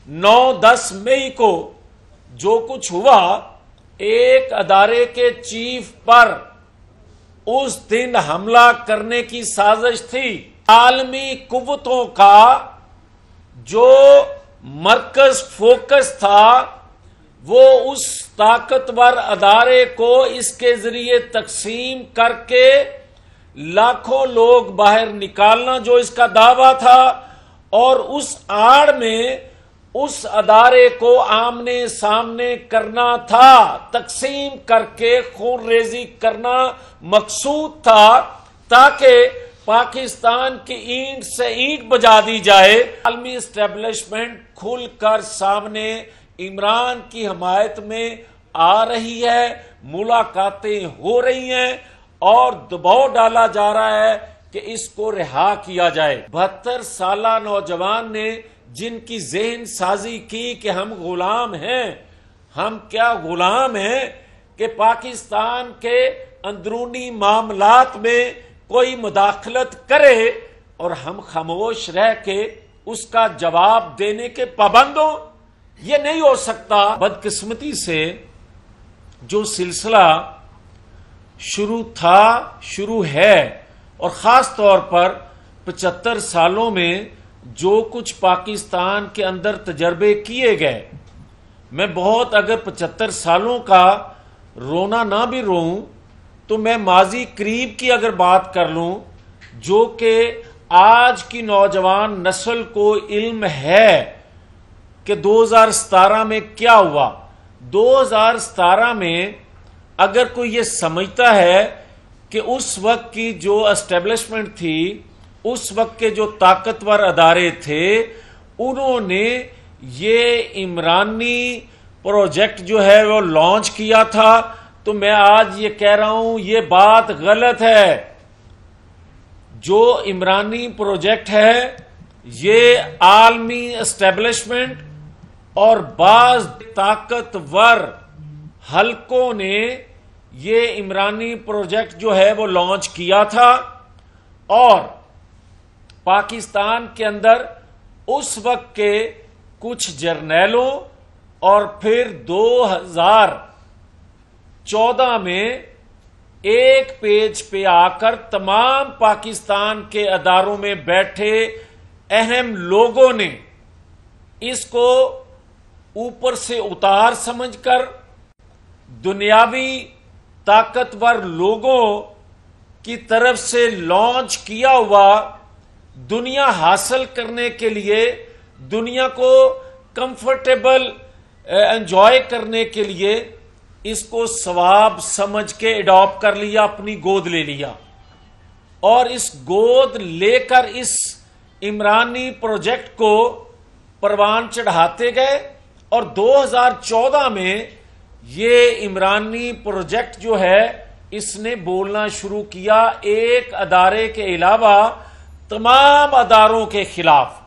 9-10 मई को जो कुछ हुआ, एक अदारे के चीफ पर उस दिन हमला करने की साजिश थी। आलमी कुव्वतों का जो मरकज फोकस था वो उस ताकतवर अदारे को इसके जरिए तकसीम करके लाखों लोग बाहर निकालना जो इसका दावा था, और उस आड़ में उस अदारे को आमने सामने करना था, तकसीम करके खून रेजी करना मकसूद था, ताकि पाकिस्तान की ईंट से ईंट बजा दी जाए। आलमी एस्टेब्लिशमेंट खुलकर सामने इमरान की हमायत में आ रही है, मुलाकातें हो रही हैं और दबाव डाला जा रहा है कि इसको रिहा किया जाए। 72 साला नौजवान ने जिनकी ज़हन साजी की कि हम गुलाम हैं, हम क्या गुलाम हैं कि पाकिस्तान के अंदरूनी मामलात में कोई मुदाखलत करे और हम खामोश रह के उसका जवाब देने के पाबंद हों। ये नहीं हो सकता। बदकिस्मती से जो सिलसिला शुरू है और ख़ास तौर पर 75 सालों में जो कुछ पाकिस्तान के अंदर तजर्बे किए गए, मैं बहुत अगर 75 सालों का रोना ना भी रोऊं तो मैं माजी करीब की अगर बात कर लूं, जो कि आज की नौजवान नस्ल को इल्म है कि 2017 में क्या हुआ। 2017 में अगर कोई ये समझता है कि उस वक्त की जो एस्टेब्लिशमेंट थी, उस वक्त के जो ताकतवर अदारे थे, उन्होंने ये इमरानी प्रोजेक्ट जो है वो लॉन्च किया था, तो मैं आज ये कह रहा हूं ये बात गलत है। जो इमरानी प्रोजेक्ट है ये आलमी एस्टेब्लिशमेंट और बाज ताकतवर हलकों ने ये इमरानी प्रोजेक्ट जो है वो लॉन्च किया था, और पाकिस्तान के अंदर उस वक्त के कुछ जर्नैलों और फिर 2014 में एक पेज पे आकर तमाम पाकिस्तान के अदारों में बैठे अहम लोगों ने इसको ऊपर से उतार समझकर दुनियावी ताकतवर लोगों की तरफ से लॉन्च किया हुआ, दुनिया हासिल करने के लिए, दुनिया को कंफर्टेबल एंजॉय करने के लिए इसको सवाब समझ के एडॉप्ट कर लिया, अपनी गोद ले लिया, और इस गोद लेकर इस इमरानी प्रोजेक्ट को परवान चढ़ाते गए। और 2014 में ये इमरानी प्रोजेक्ट जो है इसने बोलना शुरू किया एक अदारे के अलावा तमाम अदारों के खिलाफ,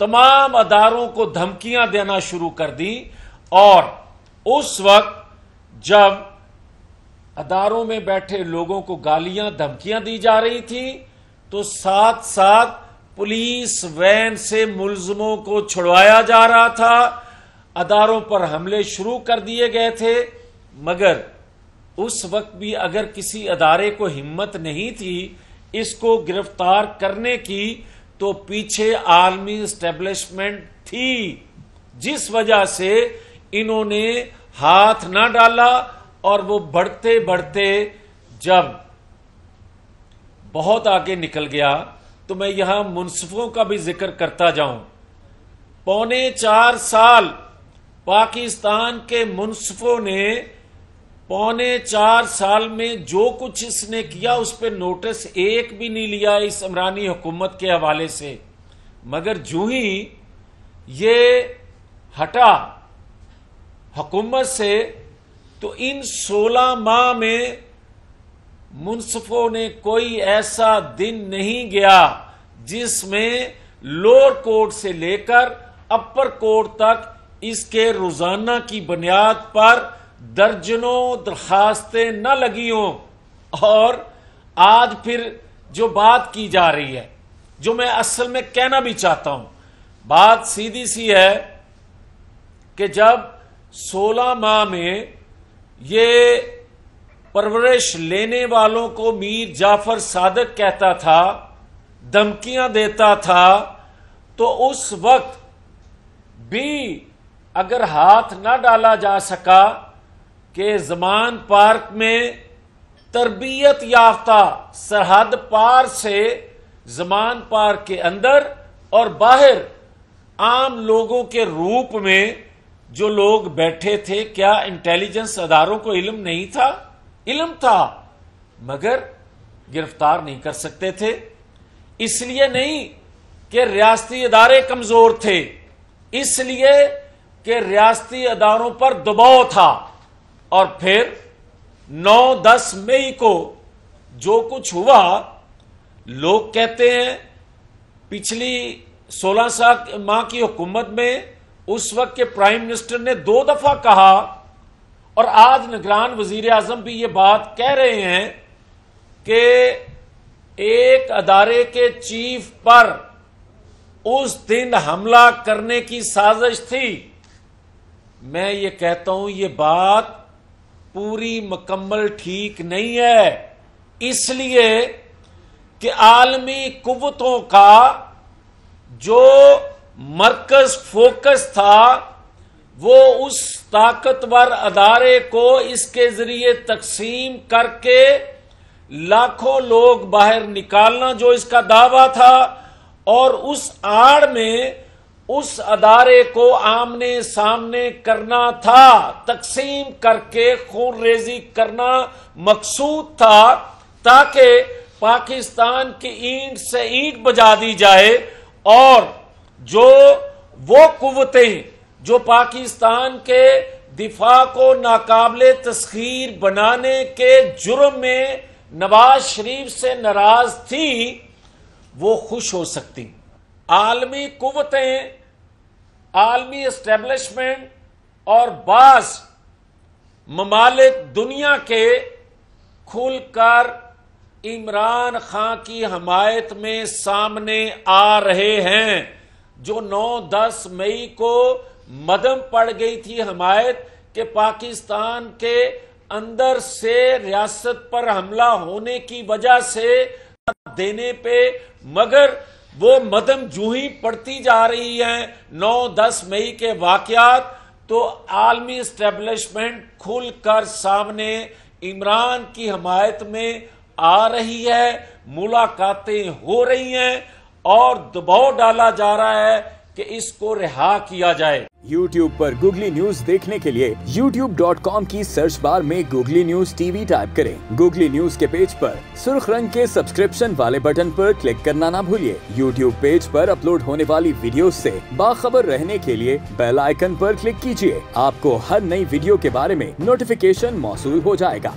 तमाम अदारों को धमकियां देना शुरू कर दी। और उस वक्त जब अदारों में बैठे लोगों को गालियां धमकियां दी जा रही थी, तो साथ साथ पुलिस वैन से मुलजमों को छुड़वाया जा रहा था, अदारों पर हमले शुरू कर दिए गए थे। मगर उस वक्त भी अगर किसी अदारे को हिम्मत नहीं थी इसको गिरफ्तार करने की, तो पीछे आलमी एस्टेब्लिशमेंट थी, जिस वजह से इन्होंने हाथ ना डाला। और वो बढ़ते बढ़ते जब बहुत आगे निकल गया, तो मैं यहां मुनसिफों का भी जिक्र करता जाऊं। 4.25 साल पाकिस्तान के मुनसिफों ने 4.25 साल में जो कुछ इसने किया उस पर नोटिस एक भी नहीं लिया इस इमरानी हुकूमत के हवाले से। मगर जो ही ये हटा हुकूमत से, तो इन 16 माह में मुनसिफों ने कोई ऐसा दिन नहीं गया जिसमें लोअर कोर्ट से लेकर अपर कोर्ट तक इसके रोजाना की बुनियाद पर दर्जनों दरखास्तें न लगी हों। और आज फिर जो बात की जा रही है, जो मैं असल में कहना भी चाहता हूं, बात सीधी सी है کہ جب 16 ماہ میں یہ پرورش لینے والوں کو میر جعفر صادق کہتا تھا، دھمکیاں دیتا تھا، تو اس وقت بھی اگر ہاتھ نہ ڈالا جا سکا کہ زمان پارک میں تربیت یافتہ سرحد پار سے زمان پارک کے اندر اور باہر عام لوگوں کے روپ میں جو لوگ بیٹھے تھے، کیا انٹیلیجنس اداروں کو علم نہیں تھا؟ علم تھا، مگر گرفتار نہیں کر سکتے تھے۔ اس لیے نہیں کہ ریاستی ادارے کمزور تھے، اس لیے کہ ریاستی اداروں پر دباؤ تھا۔ اور پھر 9-10 مئی کو جو کچھ ہوا، لوگ کہتے ہیں پچھلی 16 ماہ کی حکومت میں اس وقت کے پرائم منسٹر نے 2 دفعہ کہا، اور آج نگران وزیر اعظم بھی یہ بات کہہ رہے ہیں کہ ایک ادارے کے چیف پر اس دن حملہ کرنے کی سازش تھی۔ میں یہ کہتا ہوں یہ بات پوری مکمل ٹھیک نہیں ہے، اس لیے کہ عالمی قوتوں کا جو مرکز فوکس تھا وہ اس طاقتور ادارے کو اس کے ذریعے تقسیم کر کے لاکھوں لوگ باہر نکالنا جو اس کا دعویٰ تھا، اور اس آڑ میں اس ادارے کو آمنے سامنے کرنا تھا، تقسیم کر کے خون ریزی کرنا مقصود تھا، تاکہ پاکستان کی اینٹ سے اینٹ بجا دی جائے، اور جو وہ قوتیں جو پاکستان کے دفاع کو ناقابل تسخیر بنانے کے جرم میں نواز شریف سے ناراض تھی، وہ خوش ہو سکتی۔ عالمی قوتیں، عالمی اسٹیبلشمنٹ اور بعض ممالک دنیا کے کھل کر عمران خان کی حمایت میں سامنے آ رہے ہیں۔ جو 9-10 مئی کو مدم پڑ گئی تھی حمایت کہ پاکستان کے اندر سے ریاست پر حملہ ہونے کی وجہ سے دینے پہ، مگر وہ مدم جو ہی پڑتی جا رہی ہیں 9-10 مئی کے واقعات، تو عالمی اسٹیبلشمنٹ کھل کر سامنے عمران کی حمایت میں آ رہی ہے، ملاقاتیں ہو رہی ہیں، اور دباؤ ڈالا جا رہا ہے کہ اس کو رہا کیا جائے۔ YouTube پر گوگلی نیوز دیکھنے کے لیے youtube.com کی سرچ بار میں googly news T V type کریں۔ گوگلی نیوز کے پیج پر سرخ رنگ کے سبسکرپشن والے بٹن پر کلک کرنا نہ بھولیے۔ YouTube پیج پر اپلوڈ ہونے والی ویڈیوز سے باخبر رہنے کے لیے بیل آئیکن پر کلک کیجیے۔ آپ کو ہر نئی ویڈیو کے بارے میں نوٹیفیکیشن موصول ہو جائے گا۔